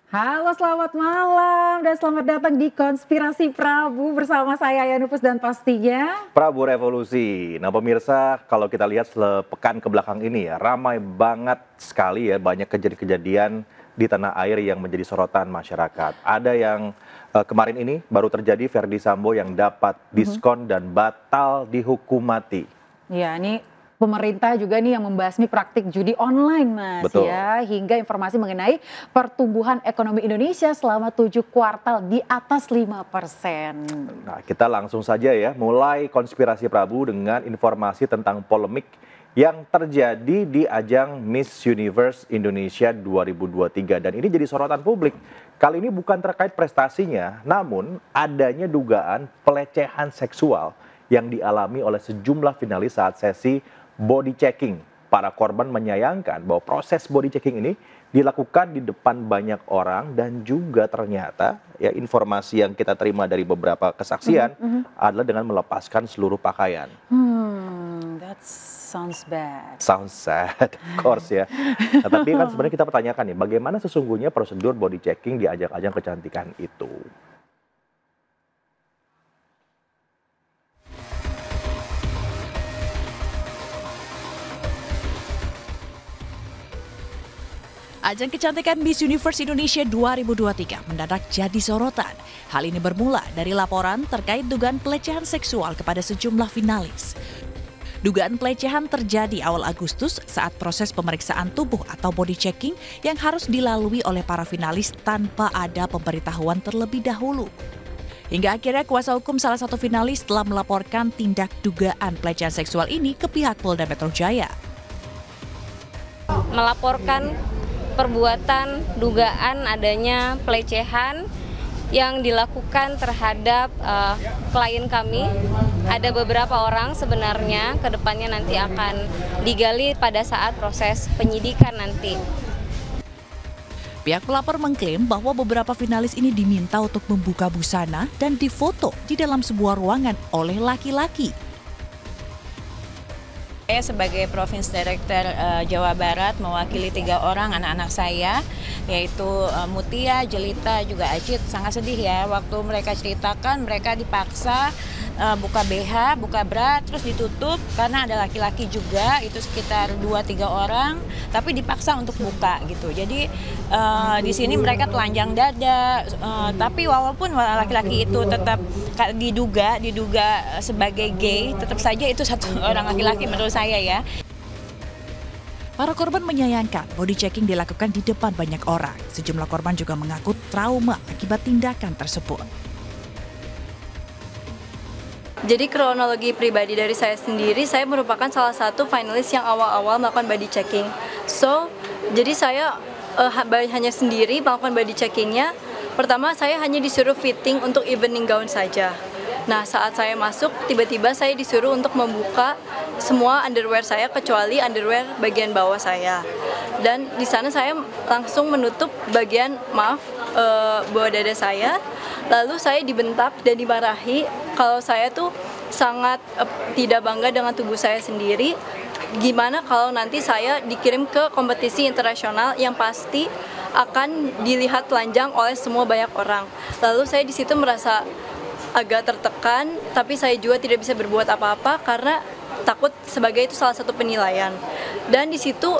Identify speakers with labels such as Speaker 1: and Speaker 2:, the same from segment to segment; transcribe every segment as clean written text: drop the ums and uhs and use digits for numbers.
Speaker 1: Halo, selamat malam dan selamat datang di Konspirasi Prabu bersama saya Yanupus dan pastinya
Speaker 2: Prabu Revolusi. Nah pemirsa, kalau kita lihat sepekan ke belakang ini ya, ramai banget sekali ya, banyak kejadian-kejadian di tanah air yang menjadi sorotan masyarakat. Ada yang kemarin ini baru terjadi, Verdi Sambo yang dapat diskon dan batal dihukum mati.
Speaker 1: ya ini pemerintah juga nih yang membasmi praktik judi online Mas
Speaker 2: Betul.
Speaker 1: ya, hingga informasi mengenai pertumbuhan ekonomi Indonesia selama 7 kuartal di atas 5%.
Speaker 2: Nah kita langsung saja ya, mulai konspirasi Prabu dengan informasi tentang polemik yang terjadi di ajang Miss Universe Indonesia 2023. Dan ini jadi sorotan publik. Kali ini bukan terkait prestasinya, namun adanya dugaan pelecehan seksual yang dialami oleh sejumlah finalis saat sesi body checking. Para korban menyayangkan bahwa proses body checking ini dilakukan di depan banyak orang dan juga ternyata ya informasi yang kita terima dari beberapa kesaksian adalah dengan melepaskan seluruh pakaian.
Speaker 1: That sounds bad.
Speaker 2: Sounds sad, of course ya. Nah, tapi kan sebenarnya kita pertanyakan nih, bagaimana sesungguhnya prosedur body checking di ajang-ajang kecantikan itu?
Speaker 3: Ajang kecantikan Miss Universe Indonesia 2023 mendadak jadi sorotan. Hal ini bermula dari laporan terkait dugaan pelecehan seksual kepada sejumlah finalis. Dugaan pelecehan terjadi awal Agustus saat proses pemeriksaan tubuh atau body checking yang harus dilalui oleh para finalis tanpa ada pemberitahuan terlebih dahulu. Hingga akhirnya kuasa hukum salah satu finalis telah melaporkan tindak dugaan pelecehan seksual ini ke pihak Polda Metro Jaya.
Speaker 4: Melaporkan perbuatan dugaan adanya pelecehan yang dilakukan terhadap klien kami. Ada beberapa orang sebenarnya, kedepannya nanti akan digali pada saat proses penyidikan nanti.
Speaker 3: Pihak pelapor mengklaim bahwa beberapa finalis ini diminta untuk membuka busana dan difoto di dalam sebuah ruangan oleh laki-laki.
Speaker 5: Saya sebagai Province Director Jawa Barat mewakili 3 orang anak-anak saya, yaitu Mutia, Jelita, juga Acit. Sangat sedih ya, waktu mereka ceritakan mereka dipaksa buka BH, buka bra, terus ditutup karena ada laki-laki juga, itu sekitar 2-3 orang, tapi dipaksa untuk buka gitu. Jadi di sini mereka telanjang dada, tapi walaupun laki-laki itu tetap diduga sebagai gay, tetap saja itu satu orang laki-laki menurut saya ya.
Speaker 3: Para korban menyayangkan body checking dilakukan di depan banyak orang. Sejumlah korban juga mengaku trauma akibat tindakan tersebut.
Speaker 6: Jadi kronologi pribadi dari saya sendiri, saya merupakan salah satu finalis yang awal-awal melakukan body checking. Jadi saya hanya sendiri melakukan body checkingnya. Pertama saya hanya disuruh fitting untuk evening gown saja. Nah saat saya masuk, tiba-tiba saya disuruh untuk membuka semua underwear saya kecuali underwear bagian bawah saya. Dan di sana saya langsung menutup bagian bawah dada saya. Lalu saya dibentak dan dimarahi kalau saya tuh sangat tidak bangga dengan tubuh saya sendiri. Gimana kalau nanti saya dikirim ke kompetisi internasional yang pasti akan dilihat telanjang oleh semua banyak orang. Lalu saya di situ merasa agak tertekan, tapi saya juga tidak bisa berbuat apa-apa karena takut sebagai itu salah satu penilaian. Dan di situ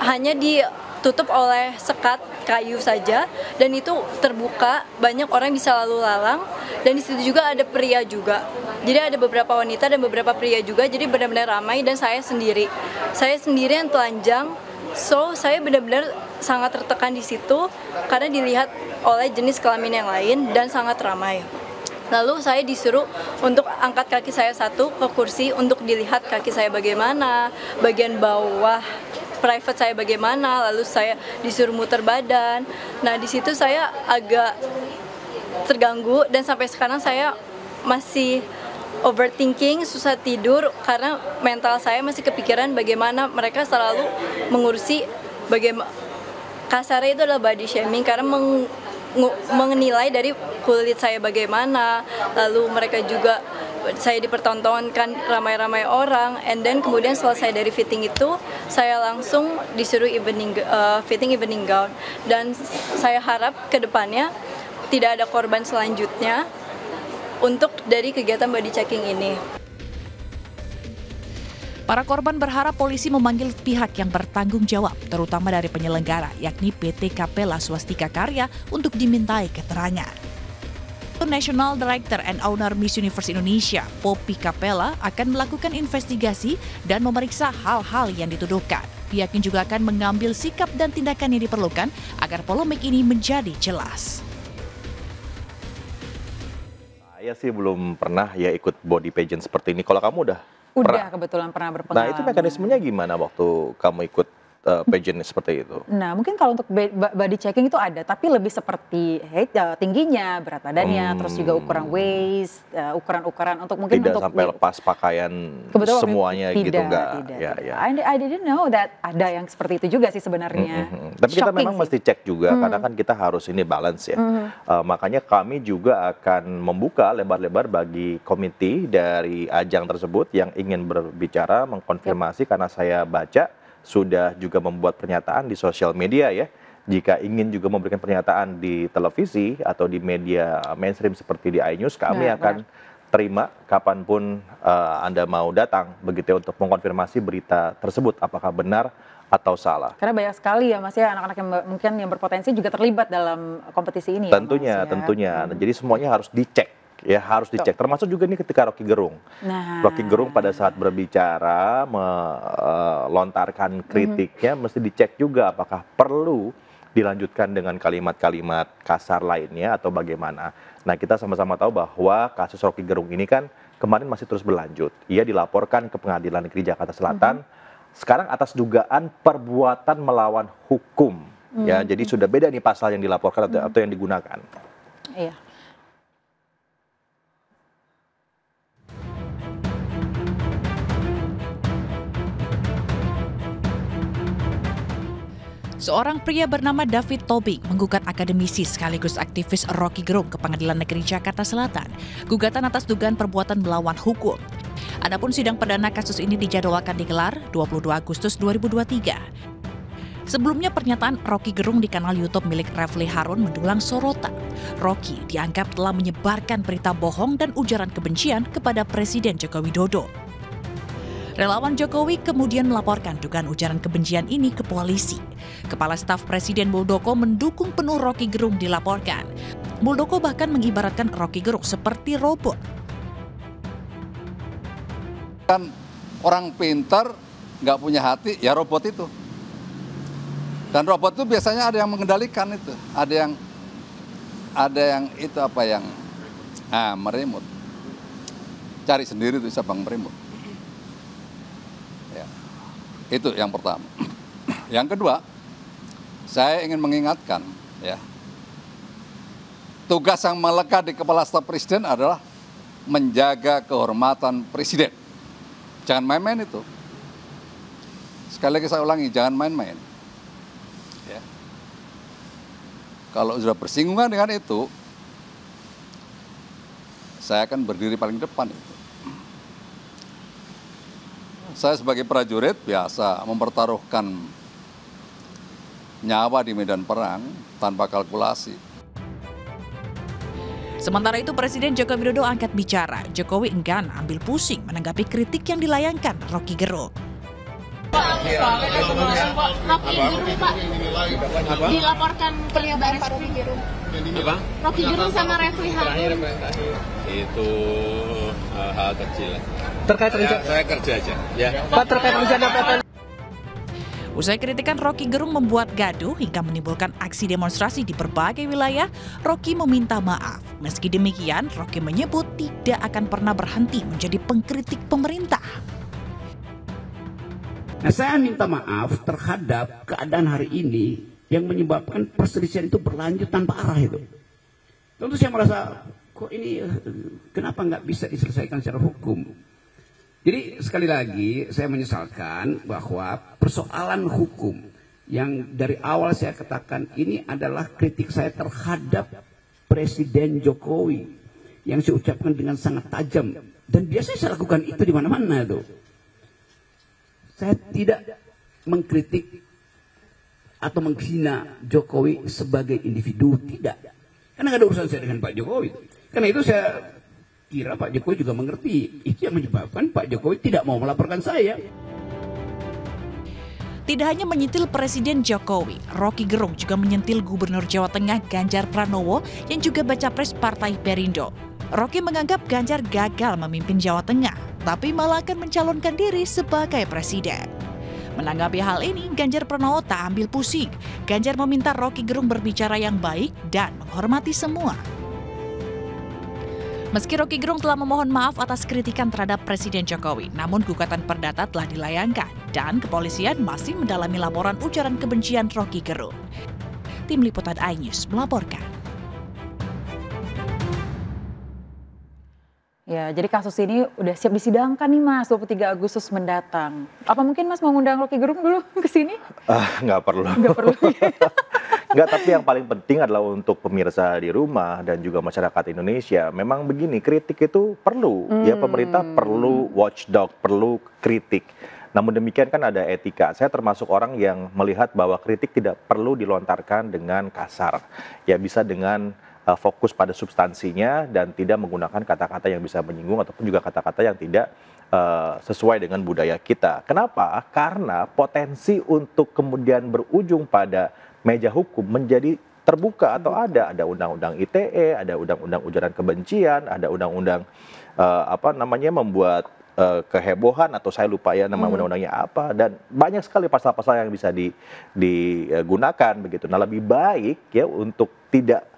Speaker 6: hanya ditutup oleh sekat kayu saja dan itu terbuka, banyak orang bisa lalu lalang, dan di situ juga ada pria juga. Jadi ada beberapa wanita dan beberapa pria juga, jadi benar-benar ramai. Dan saya sendiri yang telanjang, saya benar-benar sangat tertekan di situ karena dilihat oleh jenis kelamin yang lain dan sangat ramai. Lalu saya disuruh untuk angkat kaki saya satu ke kursi untuk dilihat kaki saya bagaimana, bagian bawah private saya bagaimana, lalu saya disuruh muter badan. Nah di situ saya agak terganggu dan sampai sekarang saya masih overthinking, susah tidur karena mental saya masih kepikiran bagaimana mereka selalu mengurusi bagaimana, kasarnya itu adalah body shaming karena menilai dari kulit saya bagaimana, lalu mereka juga saya dipertontonkan ramai-ramai orang, and then kemudian selesai dari fitting itu saya langsung disuruh fitting evening gown, dan saya harap ke depannya tidak ada korban selanjutnya untuk dari kegiatan body checking ini.
Speaker 3: Para korban berharap polisi memanggil pihak yang bertanggung jawab, terutama dari penyelenggara, yakni PT Capella Swastika Karya, untuk dimintai keterangan. National Director and Owner Miss Universe Indonesia, Poppy Capella, akan melakukan investigasi dan memeriksa hal-hal yang dituduhkan. Pihaknya juga akan mengambil sikap dan tindakan yang diperlukan agar polemik ini menjadi jelas.
Speaker 2: Saya sih belum pernah ya ikut body pageant seperti ini. Kalau kamu udah
Speaker 1: Kebetulan pernah berpengalaman.
Speaker 2: Nah, itu mekanismenya gimana waktu kamu ikut pageant seperti itu?
Speaker 1: Nah, mungkin kalau untuk body checking itu ada, tapi lebih seperti tingginya, berat badannya, terus juga ukuran waist, ukuran-ukuran untuk mungkin
Speaker 2: tidak
Speaker 1: untuk
Speaker 2: sampai lepas pakaian semuanya gitu enggak?
Speaker 1: Ya. I didn't know that ada yang seperti itu juga sih sebenarnya.
Speaker 2: Tapi kita memang mesti cek juga karena kan kita harus ini balance ya. Makanya kami juga akan membuka lebar-lebar bagi komite dari ajang tersebut yang ingin berbicara, mengkonfirmasi karena saya baca sudah juga membuat pernyataan di sosial media ya. Jika ingin juga memberikan pernyataan di televisi atau di media mainstream seperti di iNews, kami akan terima kapanpun Anda mau datang begitu ya, untuk mengkonfirmasi berita tersebut apakah benar atau salah.
Speaker 1: Karena banyak sekali ya Mas ya anak-anak yang mungkin yang berpotensi juga terlibat dalam kompetisi ini.
Speaker 2: Tentunya, ya, tentunya. Jadi semuanya harus dicek. Ya harus dicek, termasuk juga ini ketika Rocky Gerung. Rocky Gerung pada saat berbicara, melontarkan kritiknya, mesti dicek juga apakah perlu dilanjutkan dengan kalimat-kalimat kasar lainnya atau bagaimana. Nah, kita sama-sama tahu bahwa kasus Rocky Gerung ini kan kemarin masih terus berlanjut. Ia dilaporkan ke Pengadilan Negeri Jakarta Selatan, sekarang atas dugaan perbuatan melawan hukum. Ya, jadi sudah beda nih pasal yang dilaporkan atau yang digunakan.
Speaker 1: Iya.
Speaker 3: Seorang pria bernama David Tobing menggugat akademisi sekaligus aktivis Rocky Gerung ke Pengadilan Negeri Jakarta Selatan. Gugatan atas dugaan perbuatan melawan hukum. Adapun sidang perdana kasus ini dijadwalkan digelar 22 Agustus 2023. Sebelumnya pernyataan Rocky Gerung di kanal YouTube milik Refli Harun mendulang sorotan. Rocky dianggap telah menyebarkan berita bohong dan ujaran kebencian kepada Presiden Joko Widodo. Relawan Jokowi kemudian melaporkan dugaan ujaran kebencian ini ke polisi. Kepala Staf Presiden Muldoko mendukung penuh Rocky Gerung dilaporkan. Muldoko bahkan mengibaratkan Rocky Gerung seperti robot.
Speaker 7: Kan orang pintar nggak punya hati, ya robot itu. Dan robot itu biasanya ada yang mengendalikan itu, ada yang itu apa yang meremut. Cari sendiri tuh siapa yang meremut. Itu yang pertama. Yang kedua, saya ingin mengingatkan ya, tugas yang melekat di kepala staf presiden adalah menjaga kehormatan presiden. Jangan main-main itu. Sekali lagi saya ulangi, jangan main-main. Ya. Kalau sudah bersinggungan dengan itu, saya akan berdiri paling depan itu. Saya sebagai prajurit biasa mempertaruhkan nyawa di medan perang tanpa kalkulasi.
Speaker 3: Sementara itu Presiden Joko Widodo angkat bicara. Jokowi enggan ambil pusing menanggapi kritik yang dilayangkan Rocky Gerung.
Speaker 8: Rocky Gerung Pak, dilaporkan pernyataan Rocky Gerung. Rocky Gerung sama Refli Harun.
Speaker 9: Itu hal kecil.
Speaker 10: Terkait rencana
Speaker 9: saya kerja aja. Ya.
Speaker 10: Pak, terkait rencana apa?
Speaker 3: Usai kritikan Rocky Gerung membuat gaduh hingga menimbulkan aksi demonstrasi di berbagai wilayah, Rocky meminta maaf. Meski demikian, Rocky menyebut tidak akan pernah berhenti menjadi pengkritik pemerintah.
Speaker 11: Nah, saya minta maaf terhadap keadaan hari ini yang menyebabkan perselisihan itu berlanjut tanpa arah itu. Tentu saya merasa, kok ini kenapa nggak bisa diselesaikan secara hukum? Jadi sekali lagi saya menyesalkan bahwa persoalan hukum yang dari awal saya katakan ini adalah kritik saya terhadap Presiden Jokowi yang saya ucapkan dengan sangat tajam Dan biasanya saya lakukan itu di mana-mana tuh. Saya tidak mengkritik atau menghina Jokowi sebagai individu, tidak. Karena nggak ada urusan saya dengan Pak Jokowi. Karena itu saya kira Pak Jokowi juga mengerti. Itu yang menyebabkan Pak Jokowi tidak mau melaporkan saya.
Speaker 3: Tidak hanya menyentil Presiden Jokowi, Rocky Gerung juga menyentil Gubernur Jawa Tengah Ganjar Pranowo yang juga baca pres Partai Perindo. Rocky menganggap Ganjar gagal memimpin Jawa Tengah, tapi malah akan mencalonkan diri sebagai presiden. Menanggapi hal ini, Ganjar Pranowo tak ambil pusing. Ganjar meminta Rocky Gerung berbicara yang baik dan menghormati semua. Meski Rocky Gerung telah memohon maaf atas kritikan terhadap Presiden Jokowi, namun gugatan perdata telah dilayangkan dan kepolisian masih mendalami laporan ujaran kebencian Rocky Gerung. Tim Liputan iNews melaporkan.
Speaker 1: Ya, jadi kasus ini udah siap disidangkan nih Mas, 23 Agustus mendatang. Apa mungkin Mas mau ngundang Rocky Gerung dulu ke sini?
Speaker 2: Nggak perlu.
Speaker 1: Nggak perlu.
Speaker 2: Nggak, tapi yang paling penting adalah untuk pemirsa di rumah dan juga masyarakat Indonesia. Memang begini, kritik itu perlu. Ya, pemerintah perlu watchdog, perlu kritik. Namun demikian kan ada etika. Saya termasuk orang yang melihat bahwa kritik tidak perlu dilontarkan dengan kasar. Ya, bisa dengan fokus pada substansinya dan tidak menggunakan kata-kata yang bisa menyinggung ataupun juga kata-kata yang tidak sesuai dengan budaya kita. Kenapa? Karena potensi untuk kemudian berujung pada meja hukum menjadi terbuka atau ada undang-undang ITE, ada undang-undang ujaran kebencian, ada undang-undang membuat kehebohan atau saya lupa ya nama undang-undangnya apa, dan banyak sekali pasal-pasal yang bisa digunakan begitu. Nah, lebih baik ya untuk tidak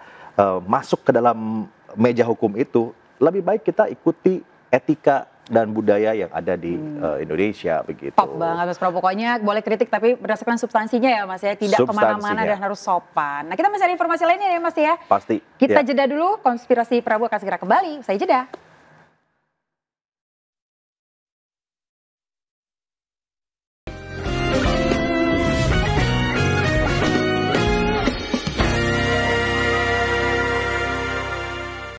Speaker 2: masuk ke dalam meja hukum itu, lebih baik kita ikuti etika dan budaya yang ada di Indonesia begitu.
Speaker 1: Top banget Mas Pro, pokoknya boleh kritik tapi berdasarkan substansinya ya Mas ya, tidak kemana-mana dan harus sopan. Nah, kita masih ada informasi lainnya ya Mas ya.
Speaker 2: Pasti.
Speaker 1: Kita jeda dulu, konspirasi Prabowo akan segera kembali, usai jeda.